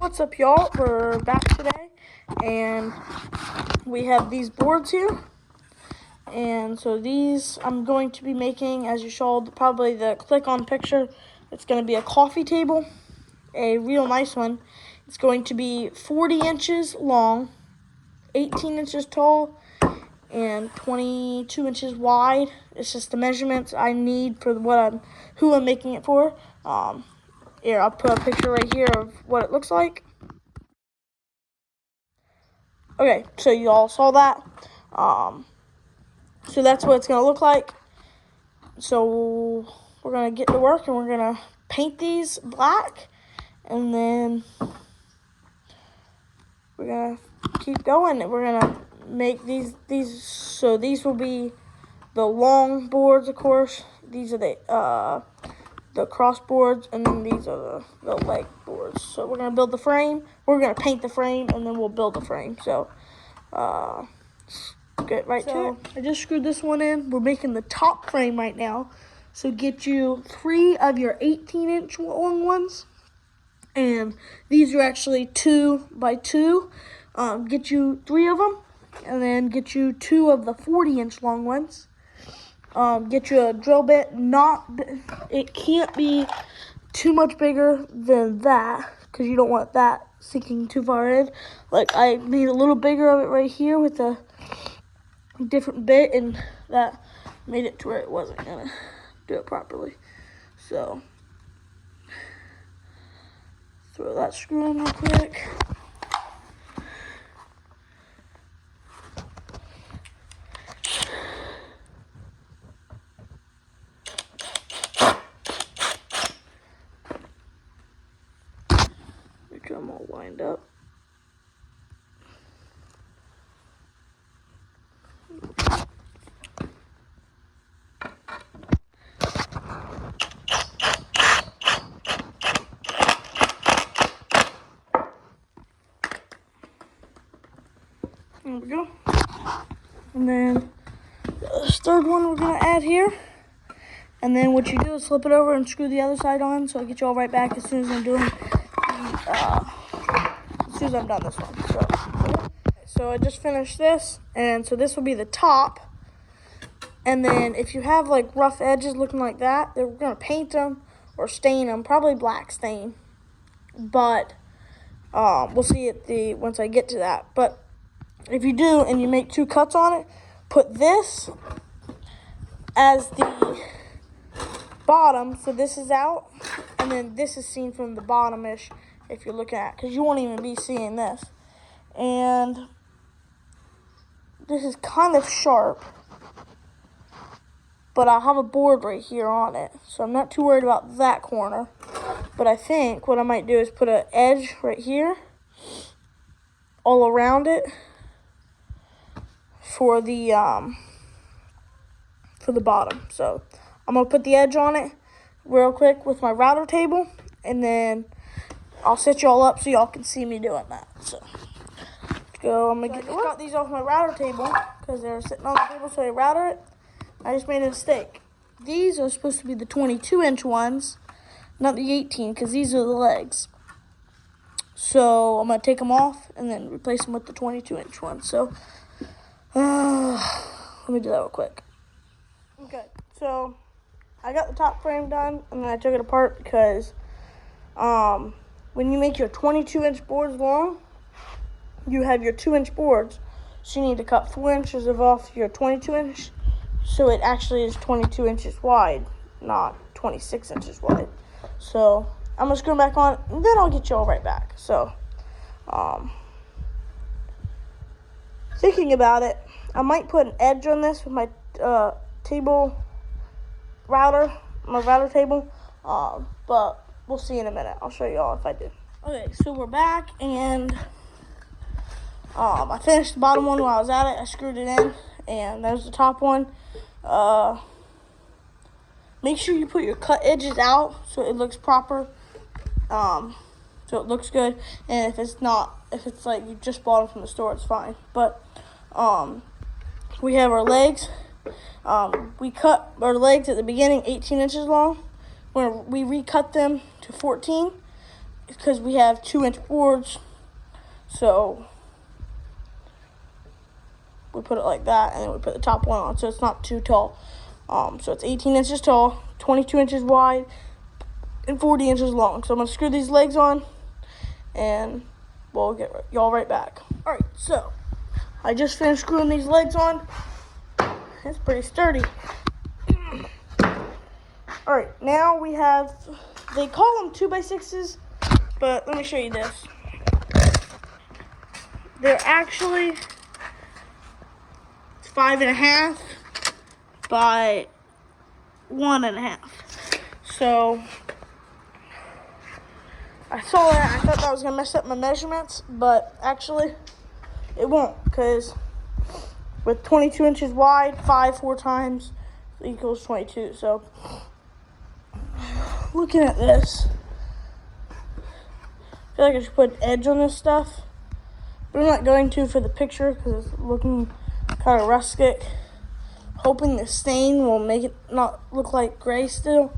What's up, y'all? We're back today, and we have these boards here. And so these I'm going to be making, as you saw, probably the click-on picture. It's going to be a coffee table, a real nice one. It's going to be 40 inches long, 18 inches tall, and 22 inches wide. It's just the measurements I need for who I'm making it for. Here, I'll put a picture right here of what it looks like. Okay, so you all saw that. So that's what it's going to look like. So we're going to get to work and we're going to paint these black. And then we're going to keep going. We're going to make these. So these will be the long boards, of course. These are the cross boards, and then these are the leg boards. So we're going to build the frame. We're going to paint the frame, and then we'll build the frame. So let's get right to it. I just screwed this one in. We're making the top frame right now. So get you 3 of your 18-inch long ones. And these are actually 2 by 2. Get you 3 of them. And then get you 2 of the 40-inch long ones. Get you a drill bit. It can't be too much bigger than that, because you don't want that sinking too far in. Like, I made a little bigger of it right here with a different bit, and that made it to where it wasn't gonna do it properly. So throw that screw in real quick. Make sure I'm all lined up. There we go. And then this third one we're going to add here. And then what you do is flip it over and screw the other side on. So I'll get you all right back as soon as I'm done this one. So I just finished this. And so this will be the top. And then if you have like rough edges looking like that, we're going to paint them or stain them. Probably black stain. But we'll see once I get to that. But if you do and you make 2 cuts on it, put this as the bottom, so this is out, and then this is seen from the bottom-ish if you're looking at, because you won't even be seeing this. And this is kind of sharp, but I'll have a board right here on it, so I'm not too worried about that corner. But I think what I might do is put an edge right here all around it for the bottom. So I'm gonna put the edge on it real quick with my router table, and then I'll set y'all up so y'all can see me doing that. So let's go. I just got these off my router table because they were sitting on the table, so I router it. I just made a mistake. These are supposed to be the 22-inch ones, not the 18, because these are the legs. So I'm gonna take them off and then replace them with the 22-inch ones. So let me do that real quick. Okay, so I got the top frame done, and then I took it apart because when you make your 22-inch boards long, you have your 2-inch boards. So you need to cut 4 inches off your 22-inch, so it actually is 22 inches wide, not 26 inches wide. So I'm going to screw them back on, and then I'll get you all right back. So thinking about it, I might put an edge on this with my my router table, but we'll see in a minute. I'll show you all if I do. Okay, so we're back, and I finished the bottom one while I was at it. I screwed it in, and there's the top one. Make sure you put your cut edges out so it looks proper, so it looks good. And if it's like you just bought them from the store, it's fine. But we have our legs. We cut our legs at the beginning 18 inches long. We recut them to 14, because we have 2-inch boards, so we put it like that, and then we put the top one on, so it's not too tall. So it's 18 inches tall, 22 inches wide, and 40 inches long. So I'm gonna screw these legs on, and we'll get y'all right back. All right, so I just finished screwing these legs on. It's pretty sturdy. All right, now we have, they call them 2x6s, but let me show you this. They're actually 5.5 by 1.5. So I saw that, I thought that was gonna mess up my measurements, but actually it won't, because with 22 inches wide, 4 times equals 22. So looking at this, I feel like I should put an edge on this stuff, but I'm not going to for the picture because it's looking kind of rustic. Hoping the stain will make it not look like gray still.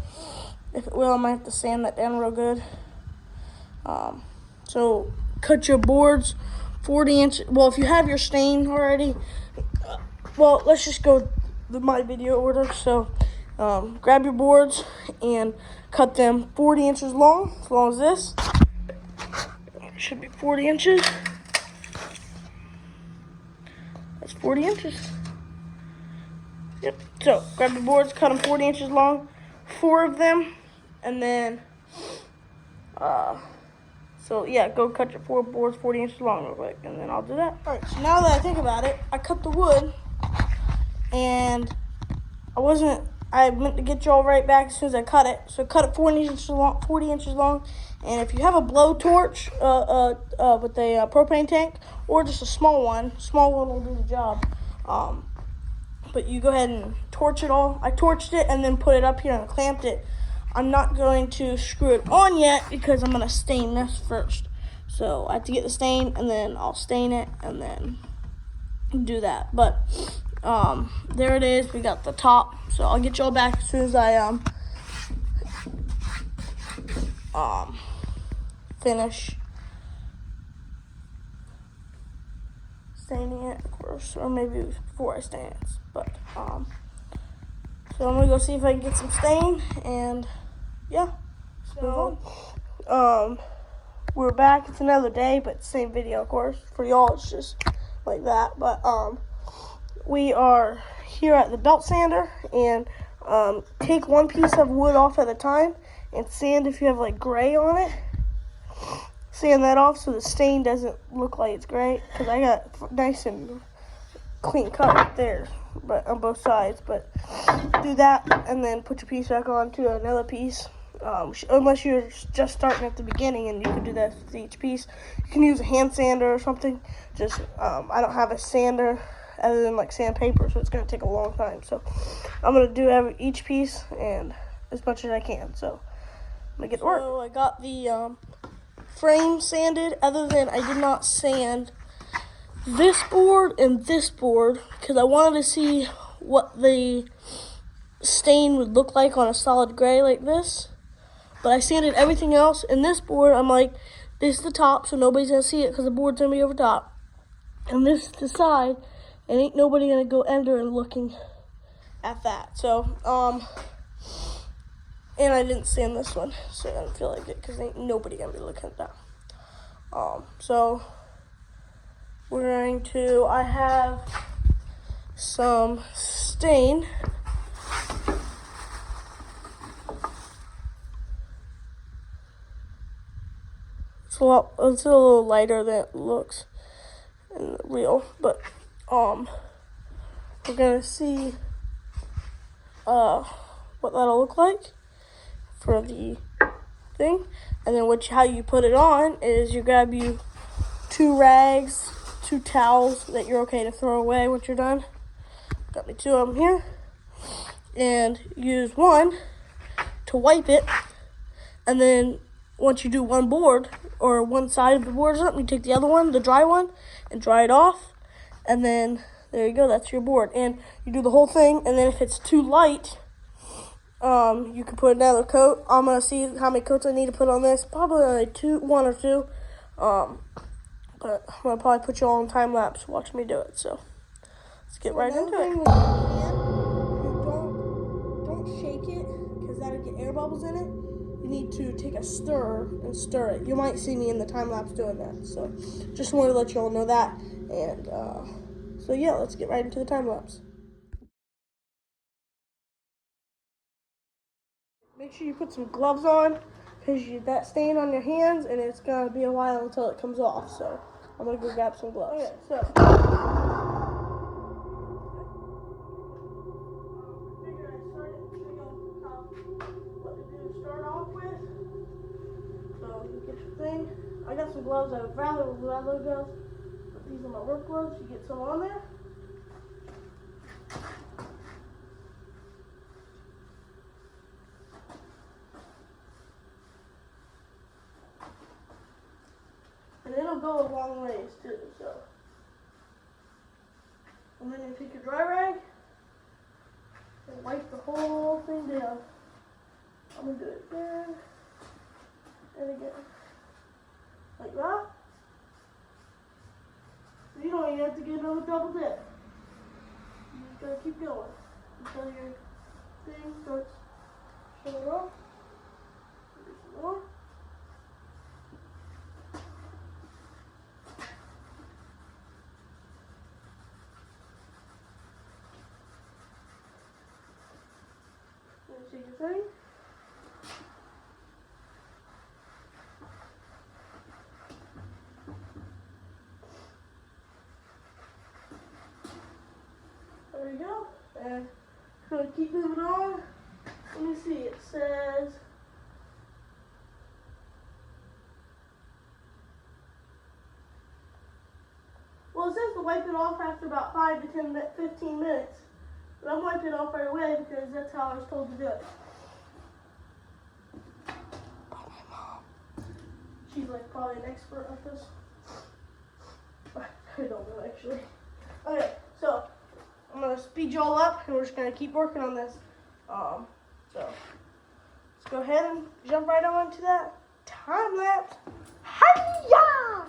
If it will, I might have to sand that down real good. So cut your boards 40 inches. Well, if you have your stain already, well, let's just go my video order. So grab your boards and cut them 40 inches long, as long as this. It should be 40 inches. That's 40 inches. Yep. So grab your boards, cut them 40 inches long, 4 of them, and then, so yeah, go cut your 4 boards 40 inches long real quick, and then I'll do that. All right, so now that I think about it, I cut the wood, and I meant to get y'all right back as soon as I cut it. So cut it 40 inches long, and if you have a blowtorch with a propane tank, or just a small one will do the job. But you go ahead and torch it all. I torched it and then put it up here and clamped it. I'm not going to screw it on yet because I'm going to stain this first. So I have to get the stain, and then I'll stain it and then do that. But there it is. We got the top. So I'll get y'all back as soon as I finish staining it, of course, or maybe before I stain it. But so I'm gonna go see if I can get some stain, and yeah, let's move on. We're back. It's another day, but same video, of course. For y'all, it's just like that. But we are here at the belt sander, and take one piece of wood off at a time and sand if you have like gray on it. Sand that off so the stain doesn't look like it's gray, because I got nice and clean cut right there, but on both sides. But do that and then put your piece back on to another piece, unless you're just starting at the beginning, and you can do that with each piece. You can use a hand sander or something. Just I don't have a sander other than like sandpaper, so it's going to take a long time. So I'm going to do each piece and as much as I can. So I'm going to get to work. So I got the frame sanded, other than I did not sand this board and this board because I wanted to see what the stain would look like on a solid gray like this. But I sanded everything else, and this board, I'm like, this is the top, so nobody's gonna see it because the board's gonna be over top, and this is the side, and ain't nobody gonna go under and looking at that. So and I didn't sand this one, so I don't feel like it because ain't nobody gonna be looking at that. So we're going to, I have some stain. It's a little lighter than it looks in the real, but we're gonna see what that'll look like for the thing. And then how you put it on is you grab 2 rags, 2 towels that you're okay to throw away once you're done. Got me 2 of them here. And use one to wipe it. And then once you do one board, or one side of the board or something, you take the other one, the dry one, and dry it off. And then there you go, that's your board. And you do the whole thing, and then if it's too light, you can put another coat. I'm gonna see how many coats I need to put on this. Probably like one or two. But I'm gonna probably put you all on time lapse. Watch me do it. So let's get right into it. You don't shake it because that'll get air bubbles in it. You need to take a stir and stir it. You might see me in the time lapse doing that. So just wanted to let you all know that. And so yeah, let's get right into the time lapse. Make sure you put some gloves on because that stain on your hands and it's gonna be a while until it comes off. So I'm gonna go grab some gloves. Okay, so start off with. So you get your thing. I got some gloves. I would rather leather gloves, but these are my work gloves. You get some on there. And it'll go a long ways too, so. And then you take your dry rag and wipe the whole thing down. I'm gonna do it again and again. Like that. You don't even have to get another double dip. You just gotta keep going until your thing starts showing off. Do some more. See your thing. There you go. And gonna keep moving on. Let me see. It says it says to wipe it off after about 5 to 15 minutes. But I'm wiping it off right away because that's how I was told to do it. Oh, my mom. She's like probably an expert at this. I don't know actually. Okay, so I'm gonna speed y'all up and we're just gonna keep working on this. So let's go ahead and jump right on to that time lapse. Hi-ya!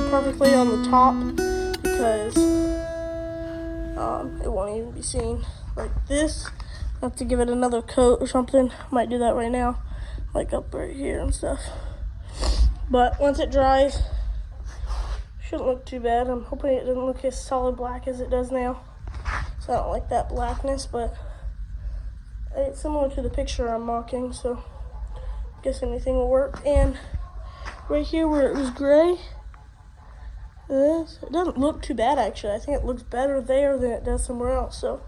Perfectly on the top because it won't even be seen like this. I have to give it another coat or something. Might do that right now, like up right here and stuff. But once it dries, shouldn't look too bad. I'm hoping it doesn't look as solid black as it does now. So I don't like that blackness, but it's similar to the picture I'm mocking, so I guess anything will work. And right here where it was gray, it doesn't look too bad actually. I think it looks better there than it does somewhere else. So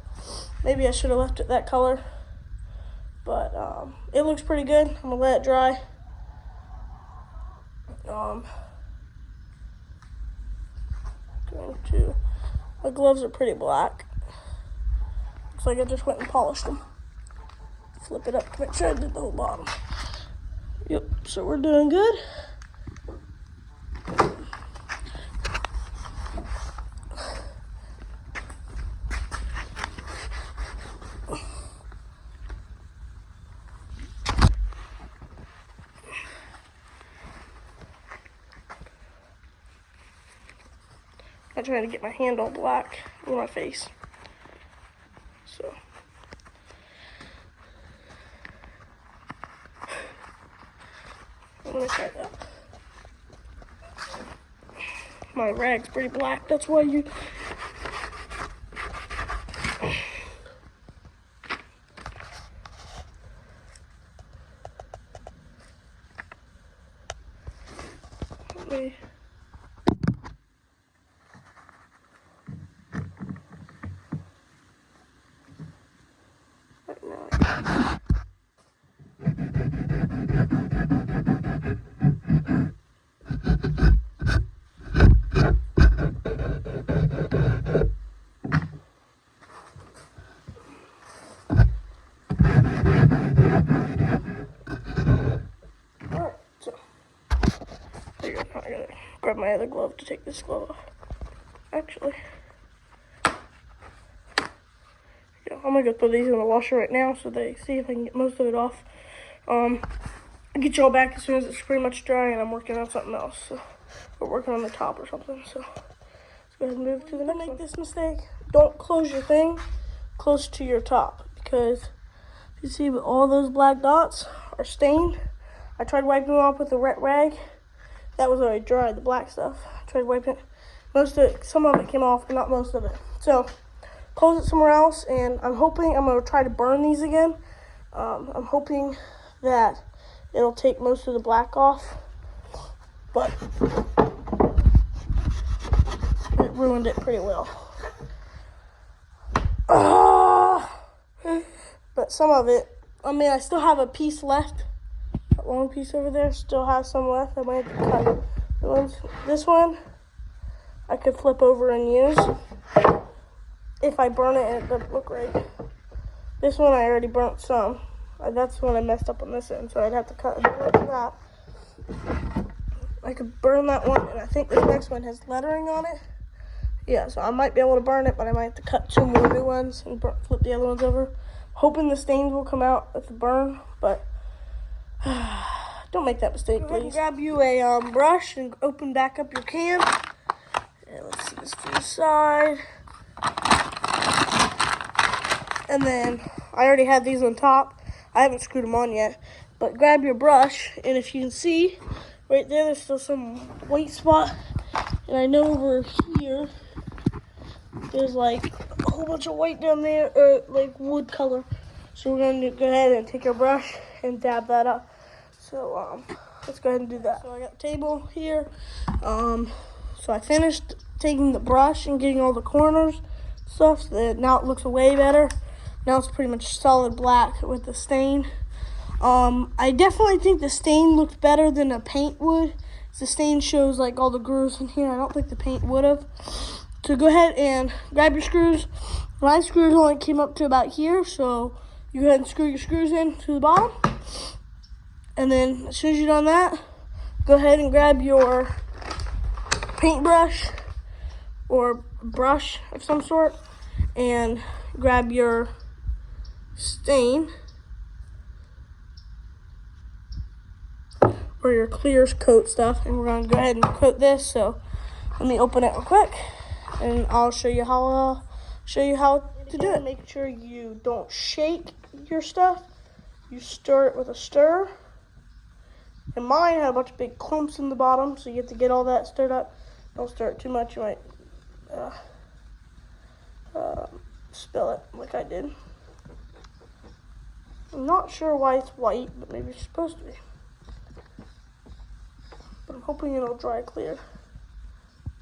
maybe I should have left it that color. But it looks pretty good. I'm gonna let it dry. My gloves are pretty black. Looks like I just went and polished them. Flip it up to make sure I did the whole bottom. Yep, so we're doing good. I'm trying to get my hand all black on my face. So. I'm gonna try that. My rag's pretty black, that's why you. Okay. Right now. gotta grab my other glove to take this glove off. Actually, yeah, I'm gonna go throw these in the washer right now so they see if I can get most of it off. I'll get y'all back as soon as it's pretty much dry and I'm working on something else. So we're working on the top or something. So let's go ahead and move to the next one. Make this mistake. Don't close your thing close to your top, because you see all those black dots are stained. I tried wiping them off with a wet rag. That was already dry, the black stuff. I tried wiping it. Some of it came off, but not most of it. So close it somewhere else, and I'm gonna try to burn these again. I'm hoping that it'll take most of the black off, but it ruined it pretty well. But some of it, I still have a piece left. That long piece over there, still have some left. I might have to cut. This one, I could flip over and use. If I burn it and it doesn't look right. This one I already burnt some. That's when I messed up on this end, so I'd have to cut that. I could burn that one, and I think this next one has lettering on it. Yeah, so I might be able to burn it, but I might have to cut 2 more new ones and flip the other ones over. Hoping the stains will come out with the burn, but don't make that mistake, please. Grab you a brush and open back up your can. And let's see this to the side. And then I already had these on top. I haven't screwed them on yet. But grab your brush, and if you can see, right there's still some white spot. And I know over here, there's like a whole bunch of white down there, or like wood color. So we're going to go ahead and take our brush and dab that up. So let's go ahead and do that. So I got the table here. So I finished taking the brush and getting all the corners stuff, so that now it looks way better. Now it's pretty much solid black with the stain. I definitely think the stain looked better than the paint would. The stain shows like all the grooves in here. I don't think the paint would have. So go ahead and grab your screws. My screws only came up to about here, so you go ahead and screw your screws in to the bottom. And then as soon as you're done that, go ahead and grab your paintbrush or brush of some sort and grab your stain or your clear coat stuff, and we're going to go ahead and coat this. So let me open it real quick and I'll show you how to do it. Make sure you don't shake your stuff. You stir it with a stir. And mine had a bunch of big clumps in the bottom, so you have to get all that stirred up. Don't stir it too much, you might spill it like I did. I'm not sure why it's white, but maybe it's supposed to be. But I'm hoping it'll dry clear,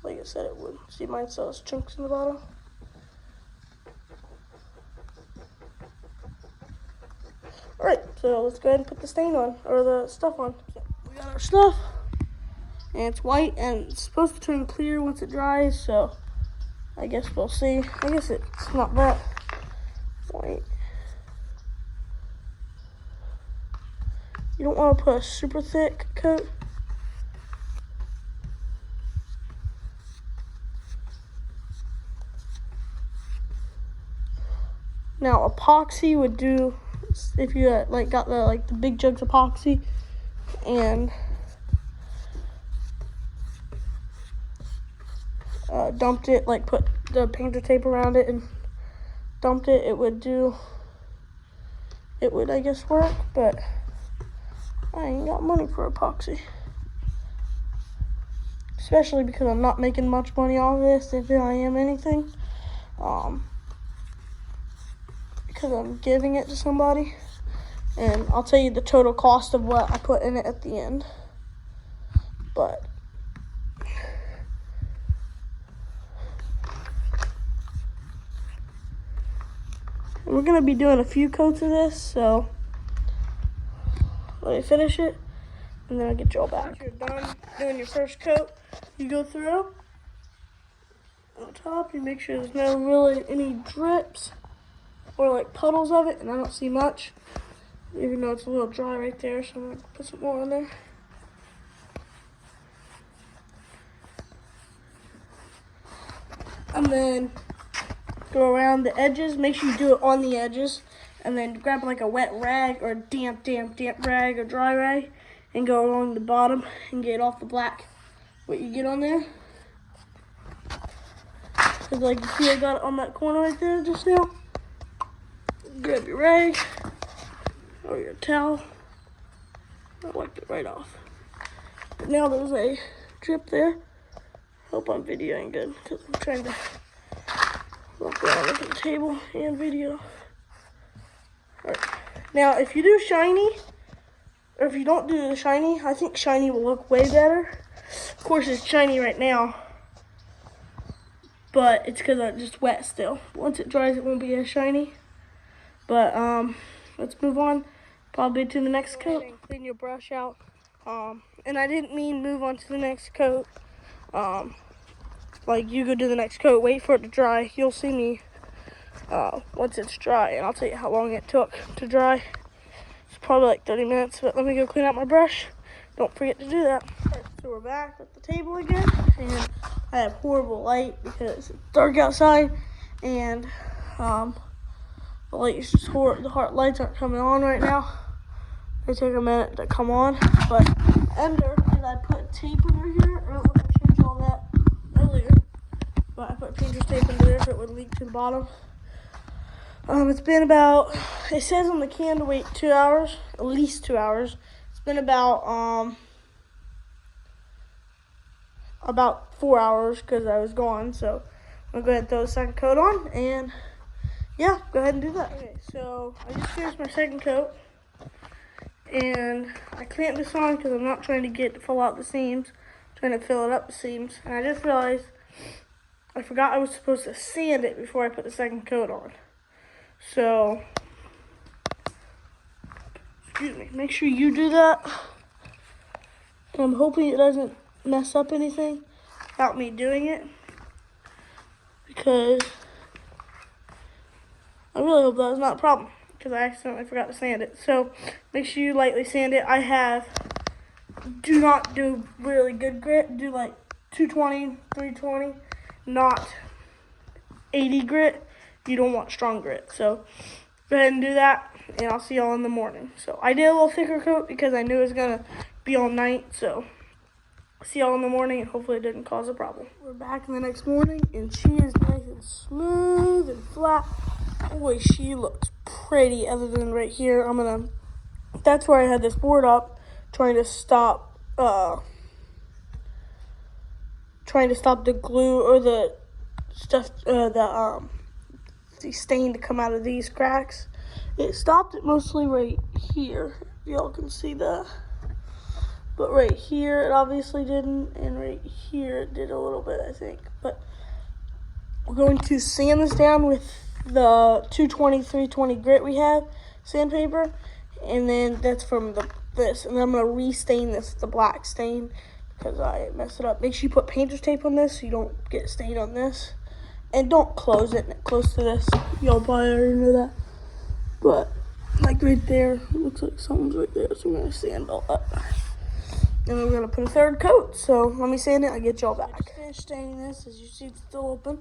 like I said it would. See, mine still has chunks in the bottom. Alright, so let's go ahead and put the stain on, or the stuff on. So we got our stuff, and it's white, and it's supposed to turn clear once it dries, so I guess we'll see. I guess it's not that white. You don't want to put a super thick coat. Now epoxy would do, if you got the big jugs of epoxy and dumped it, put the painter tape around it and dumped it, it would I guess work, but I ain't got money for epoxy. Especially because I'm not making much money off of this, if I am anything. Because I'm giving it to somebody. And I'll tell you the total cost of what I put in it at the end. But we're going to be doing a few coats of this, so let me finish it, and then I'll get y'all back. Once you're done doing your first coat, you go through on top, you make sure there's no really any drips or puddles of it, and I don't see much, even though it's a little dry right there, so I'm going to put some more on there. and then go around the edges. Make sure you do it on the edges, and then grab like a wet rag or a damp rag or dry rag, and go along the bottom and get off the black. What you get on there. Cause like you see I got it on that corner right there just now. Grab your rag or your towel. I wiped it right off. But now there's a drip there. Hope I'm videoing good because I'm trying to walk around at the table and video. Alright. Now if you do shiny, or if you don't do the shiny, I think shiny will look way better. Of course it's shiny right now, but it's because it's just wet still. Once it dries, it won't be as shiny. But let's move on probably to the next coat. Clean your brush out. And I didn't mean move on to the next coat. Like you go do the next coat, wait for it to dry. You'll see me once it's dry, and I'll tell you how long it took to dry. It's probably like 30 minutes, but let me go clean out my brush. Don't forget to do that. Right, so we're back at the table again, and I have horrible light because it's dark outside, and the light is just horrible. The heart lights aren't coming on right now. They take a minute to come on, but under, and I put tape under here. I don't know if I showed you all that earlier, but I put painter's tape under there so it would leak to the bottom. It's been about, it says on the can to wait 2 hours, at least 2 hours. It's been about 4 hours because I was gone. So I'm gonna go ahead and throw the second coat on, and yeah, go ahead and do that. Okay, so I just finished my second coat, and I clamped this on because I'm not trying to get to fill out the seams, I'm trying to fill it up the seams. And I just realized I forgot I was supposed to sand it before I put the second coat on. So, excuse me, make sure you do that. And I'm hoping it doesn't mess up anything without me doing it, because I really hope that's not a problem, because I accidentally forgot to sand it. So make sure you lightly sand it. Do not do really good grit. Do like 220, 320, not 80 grit. You don't want strong grit. So go ahead and do that, and I'll see y'all in the morning. So I did a little thicker coat because I knew it was gonna be all night. So see y'all in the morning, and hopefully it didn't cause a problem. We're back in the next morning, and she is nice and smooth and flat. Boy, she looks pretty, other than right here. That's where I had this board up, trying to stop the glue or the stuff, the stain to come out of these cracks. It stopped it mostly right here, if y'all can see that. But right here, it obviously didn't, and right here, it did a little bit, I think. But we're going to sand this down with the 220, 320 grit we have, sandpaper, and then that's from this. And then I'm going to re-stain this with the black stain because I messed it up. Make sure you put painter's tape on this so you don't get stained on this. And don't close it close to this. Y'all probably already know that. But like right there, it looks like something's right there, so we're going to sand all that. And then we're going to put a third coat. So let me sand it, I'll get y'all back. I just finished staining this. As you see, it's still open.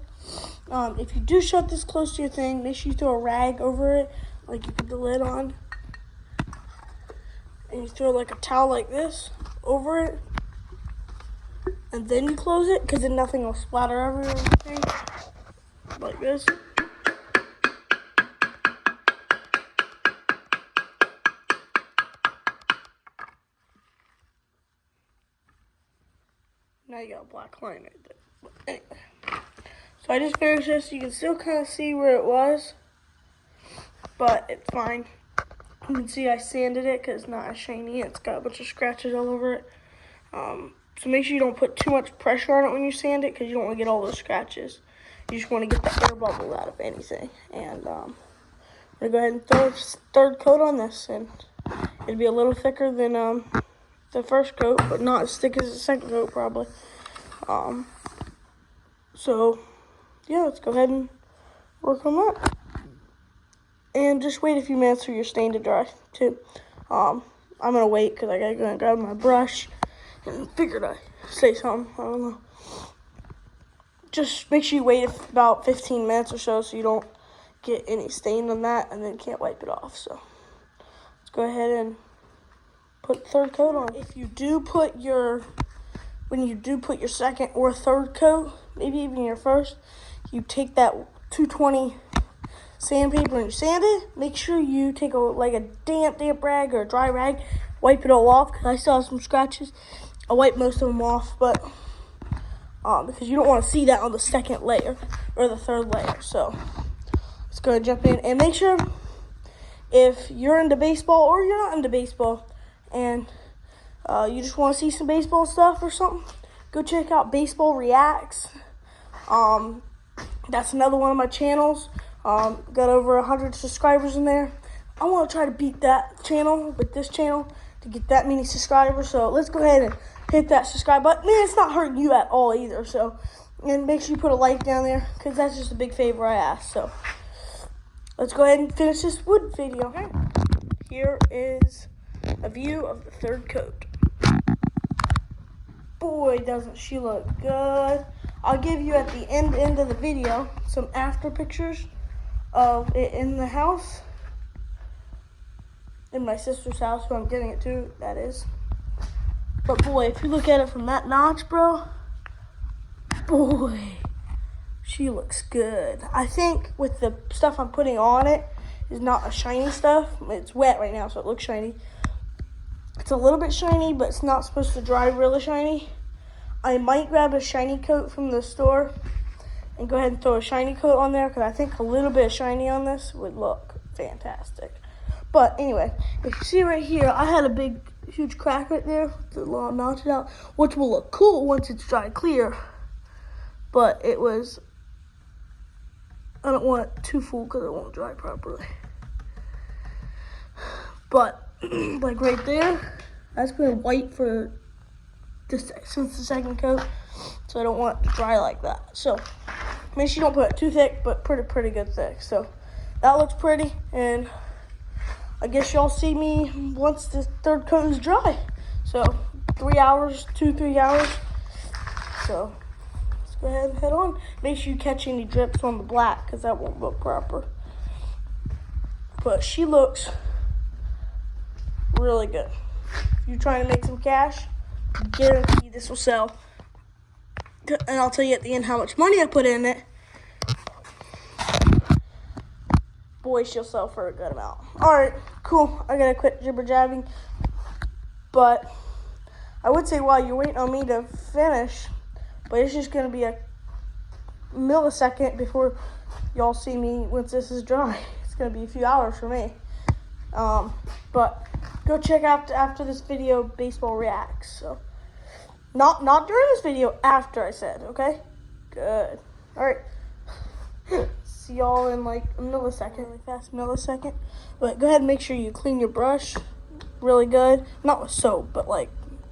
If you do shut this close to your thing, make sure you throw a rag over it, like you put the lid on. And you throw like a towel like this over it. And then you close it, because then nothing will splatter everywhere. Like this. Now you got a black line right there. But anyway. So I just finished this. You can still kind of see where it was, but it's fine. You can see I sanded it because it's not as shiny. It's got a bunch of scratches all over it. So make sure you don't put too much pressure on it when you sand it, because you don't want to get all those scratches. You just want to get the air bubble out of anything. And I'm going to go ahead and throw a third coat on this. And it'll be a little thicker than the first coat, but not as thick as the second coat probably. So yeah, let's go ahead and work on that. And just wait a few minutes for your stain to dry too. I'm going to wait because I got to go and grab my brush. And figured I'd say something, I don't know. just make sure you wait about 15 minutes or so you don't get any stain on that and then can't wipe it off. So let's go ahead and put third coat on. If you do put when you do put your second or third coat, maybe even your first, you take that 220 sandpaper and you sand it. Make sure you take a damp rag or a dry rag, wipe it all off, because I still have some scratches. I wipe most of them off, but because you don't want to see that on the second layer or the third layer. So let's go and jump in and make sure, if you're into baseball or you're not into baseball and you just want to see some baseball stuff or something, go check out Baseball Reacts. That's another one of my channels. Got over 100 subscribers in there. I want to try to beat that channel with this channel to get that many subscribers. So let's go ahead and hit that subscribe button. Man, it's not hurting you at all either. So, and make sure you put a like down there, because that's just a big favor I ask. So let's go ahead and finish this wood video. Okay. Here is a view of the third coat. Boy, doesn't she look good. I'll give you at the end of the video some after pictures of it in the house. In my sister's house, who I'm getting it to, that is. But boy, if you look at it from that notch, bro, boy, she looks good. I think with the stuff I'm putting on it is not a shiny stuff. It's wet right now, so it looks shiny. It's a little bit shiny, but it's not supposed to dry really shiny. I might grab a shiny coat from the store and go ahead and throw a shiny coat on there, because I think a little bit of shiny on this would look fantastic. But anyway, if you see right here, I had a big, huge crack right there with the little notch out, which will look cool once it's dry clear. But it was, I don't want it too full because it won't dry properly. But like right there, that's been white for since the second coat, so I don't want it to dry like that. So make sure you don't put it too thick, but pretty good thick. So that looks pretty, and I guess y'all see me once the third coat is dry. So 3 hours, 2-3 hours. So let's go ahead and head on. Make sure you catch any drips on the black, because that won't look proper. But she looks really good. If you're trying to make some cash, guarantee this will sell. And I'll tell you at the end how much money I put in it. Boy, she'll sell for a good amount. Alright, cool. I gotta quit jibber jabbing. But I would say while you're waiting on me to finish, but it's just gonna be a millisecond before y'all see me once this is dry. It's gonna be a few hours for me. But go check out after this video Baseball Reacts. So not during this video, after I said, okay? Good. Alright. See y'all in like a millisecond, really fast millisecond. But go ahead and make sure you clean your brush really good. Not with soap, but like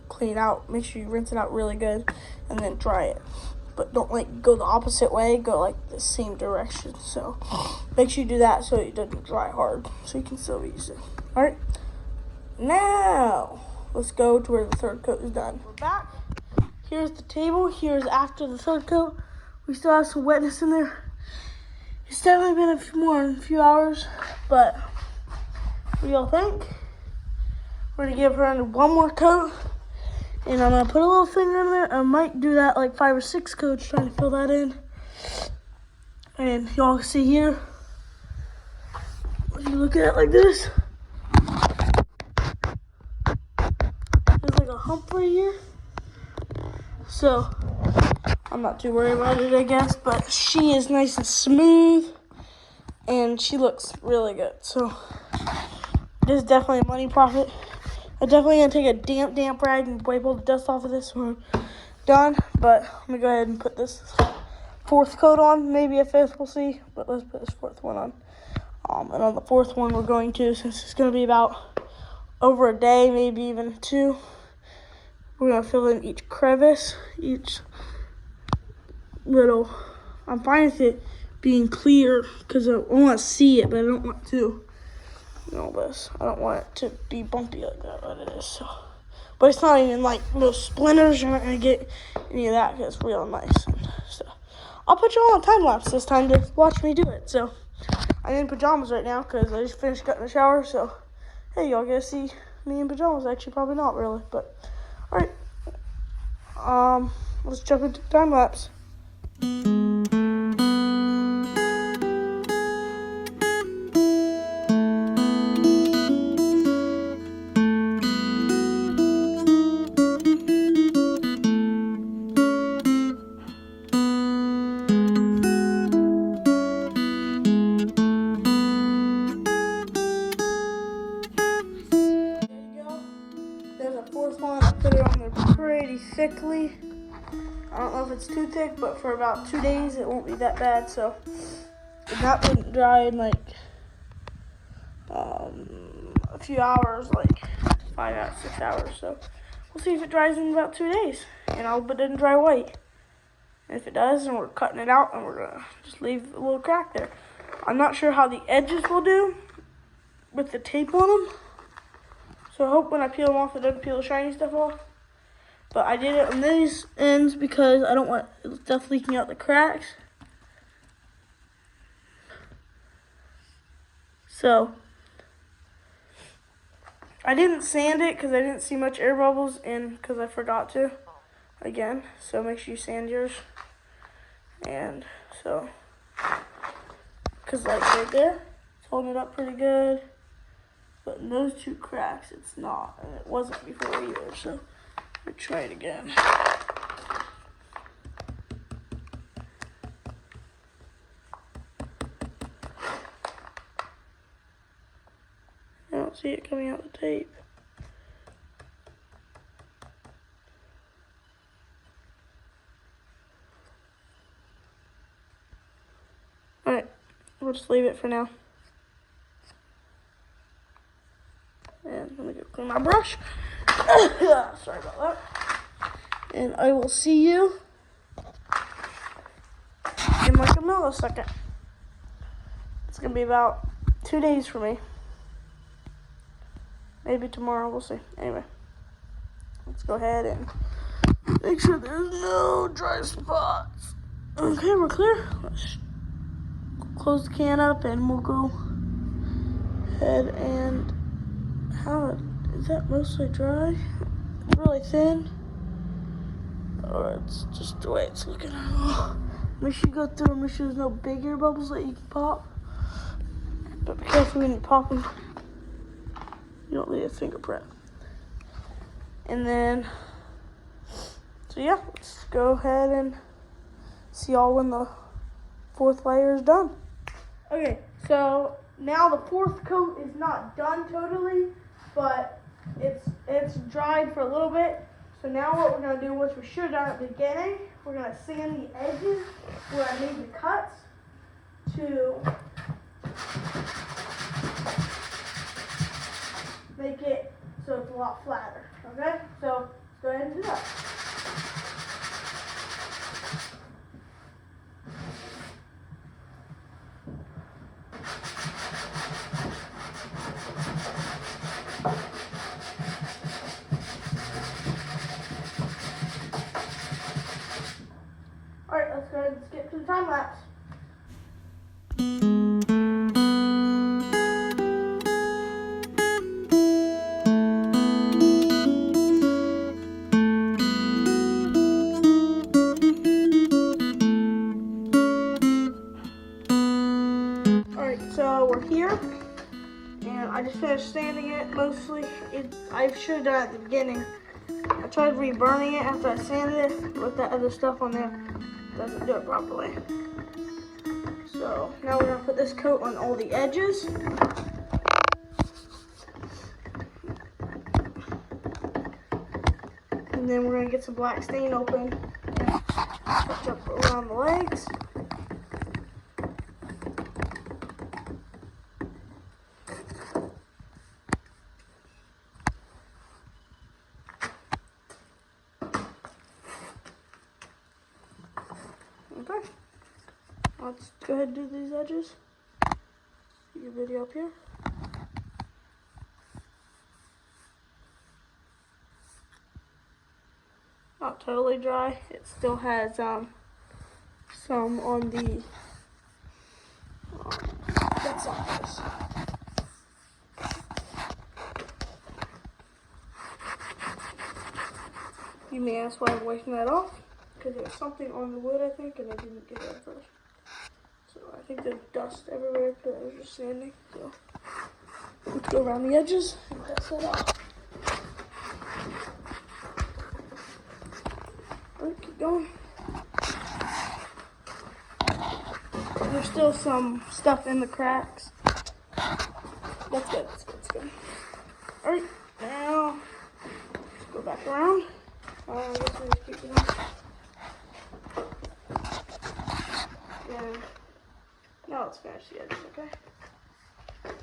clean it out. Make sure you rinse it out really good and then dry it. But don't like go the opposite way, go like the same direction. So make sure you do that so it doesn't dry hard, so you can still use it. Alright, now let's go to where the third coat is done. We're back. Here's the table. Here's after the third coat. We still have some wetness in there. It's definitely been a few hours, but what do y'all think? We're gonna give her one more coat, and I'm gonna put a little finger in there. I might do that like 5 or 6 coats, trying to fill that in. And y'all can see here, if you look at it like this, there's like a hump right here. So I'm not too worried about it, I guess, but she is nice and smooth, and she looks really good. So this is definitely a money profit. I'm definitely gonna take a damp rag and wipe all the dust off of this when I'm done. But I'm gonna go ahead and put this 4th coat on, maybe a 5th, we'll see. But let's put this 4th one on. And on the 4th one, we're going to, since it's gonna be about over a day, maybe even 2. We're gonna fill in each crevice, each little. I'm fine with it being clear because I want to see it, but I don't want to. This. I don't want it to be bumpy like that, but it is. So, but it's not even like little splinters. You're not gonna get any of that because it's real nice and stuff. I'll put you all on time lapse this time to watch me do it. So I'm in pajamas right now because I just finished getting a shower. So hey, y'all get to see me in pajamas. Actually, probably not really, but all right. Let's jump into time lapse. There's a fourth one. I put it on there pretty thickly. I don't know if it's too thick, but for about 2 days it won't be that bad. So that wouldn't dry in like a few hours, like 5 out of 6 hours. So we'll see if it dries in about 2 days, and I'll put it in dry white. And if it does, then we're cutting it out, and we're gonna just leave a little crack there. I'm not sure how the edges will do with the tape on them. So I hope when I peel them off, it doesn't peel the shiny stuff off. But I did it on these ends because I don't want stuff leaking out the cracks. So I didn't sand it because I didn't see much air bubbles in because I forgot to again. So make sure you sand yours. And so, because like right there, it's holding it up pretty good. But in those two cracks, it's not, and it wasn't before either. So we'll try it again. I don't see it coming out the tape. Alright, we'll just leave it for now. And let me go clean my brush. Sorry about that. And I will see you in like a millisecond. It's going to be about 2 days for me. Maybe tomorrow, we'll see. Anyway, let's go ahead and make sure there's no dry spots. Okay, we're clear. Let's close the can up and we'll go ahead and is that mostly dry? It's really thin. Or it's just the way it's looking. Make sure you go through and make sure there's no big air bubbles that you can pop. But be careful when you pop them. You don't leave a fingerprint. And then, so yeah, let's go ahead and see y'all when the fourth layer is done. Okay, so now the fourth coat is not done totally, but it's dried for a little bit. So now what we're gonna do, which we should have done at the beginning, we're gonna sand the edges where I made the cuts to make it so it's a lot flatter, okay? So let's go ahead and do that. All right, let's go ahead and skip to the time lapse. So we're here, and I just finished sanding it mostly. I should have done it at the beginning. I tried reburning it after I sanded it, but that other stuff on there doesn't do it properly. So now we're gonna put this coat on all the edges. And then we're gonna get some black stain open and touch up around the legs. Okay, let's go ahead and do these edges. Get your video up here. Not totally dry. It still has some on the that's on this. You may ask why I'm wiping that off, because there's something on the wood, I think, and I didn't get it at first. So I think there's dust everywhere because I was just sanding. So let's go around the edges and dust that off. Alright, keep going. There's still some stuff in the cracks. That's good, that's good, that's good. Alright, now let's go back around. I guess we just keep going. Yeah. Now let's finish the edges, okay?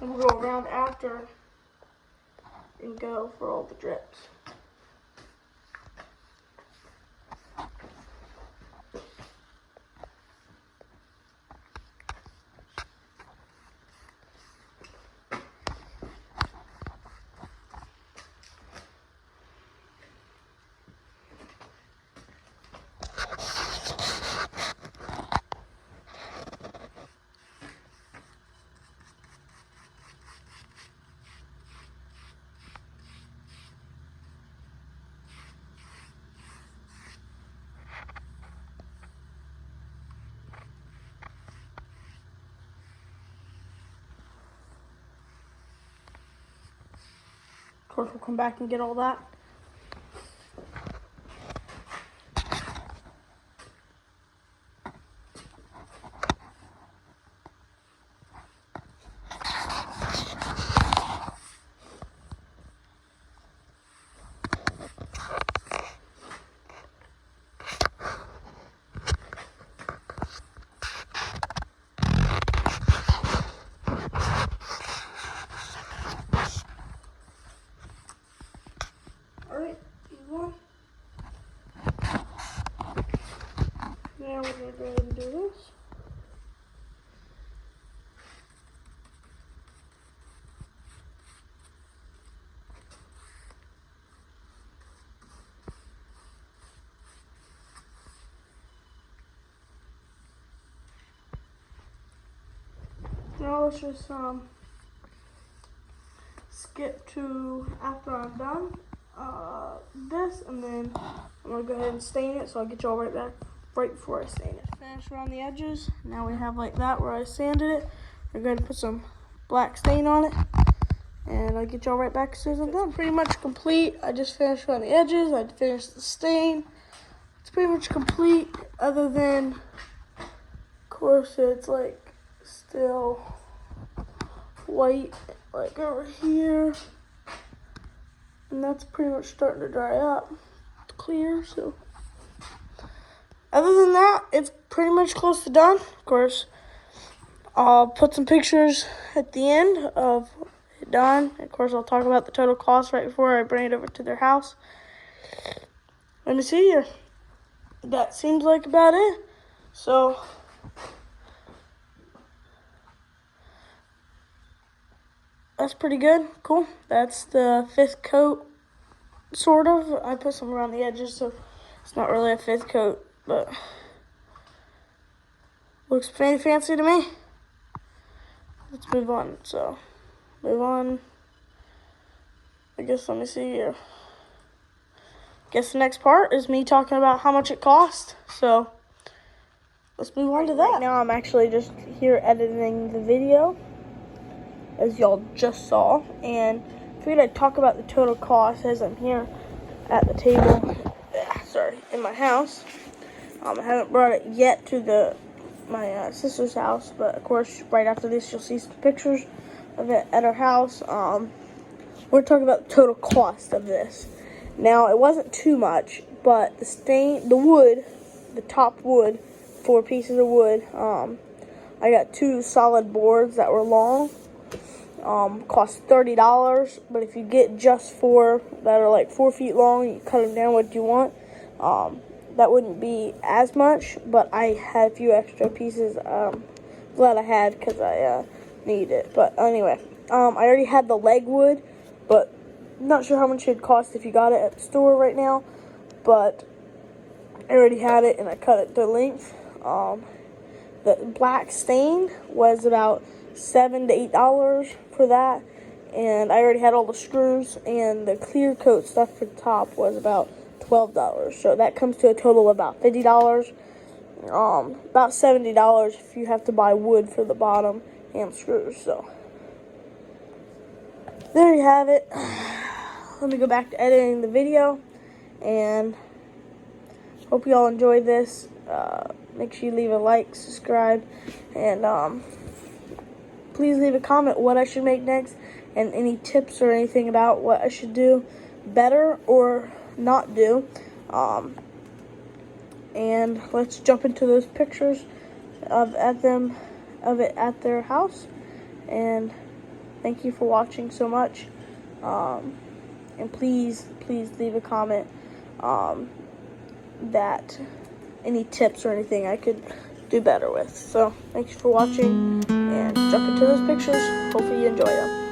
And we'll go around after and go for all the drips. Of course, we'll come back and get all that. Alright, one. Now we're going to go ahead and do this. Now let's just skip to after I'm done this, and then I'm gonna go ahead and stain it. So I'll get y'all right back right before I stain it. Finish around the edges. Now we have like that where I sanded it. I'm going to put some black stain on it, and I'll get y'all right back as soon as I'm done. Pretty much complete. I just finished around the edges. I finished the stain. It's pretty much complete, other than, of course, it's like still white like over here, and that's pretty much starting to dry up. It's clear, so other than that, it's pretty much close to done. Of course, I'll put some pictures at the end of it done. Of course, I'll talk about the total cost right before I bring it over to their house. Let me see here. That seems like about it. So that's pretty good. Cool. That's the 5th coat, sort of. I put some around the edges, so it's not really a 5th coat, but looks fancy to me. Let's move on. So, move on. I guess, let me see here. Guess the next part is me talking about how much it cost. So, let's move on to that. Right now, I'm actually just here editing the video, as y'all just saw, and I figured I'd talk about the total cost as I'm here at the table, in my house. I haven't brought it yet to my sister's house, but of course, right after this, you'll see some pictures of it at our house. We're talking about the total cost of this. Now, it wasn't too much, but the wood, the top wood, 4 pieces of wood, I got 2 solid boards that were long. Cost $30, but if you get just 4 that are like 4 feet long, you cut them down what you want, that wouldn't be as much, but I had a few extra pieces. Glad I had, because I need it. But anyway, I already had the leg wood, but not sure how much it'd cost if you got it at the store right now, but I already had it and I cut it to length. The black stain was about $7 to $8 for that, and I already had all the screws, and the clear coat stuff for the top was about $12. So that comes to a total of about $50. About $70 if you have to buy wood for the bottom and screws. So there you have it. Let me go back to editing the video, and hope you all enjoyed this. Make sure you leave a like, subscribe, and please leave a comment what I should make next, and any tips or anything about what I should do better or not do. And let's jump into those pictures of it at their house. And thank you for watching so much. And please leave a comment that any tips or anything I could do better with. So thanks for watching, and jump into those pictures. Hopefully you enjoy them.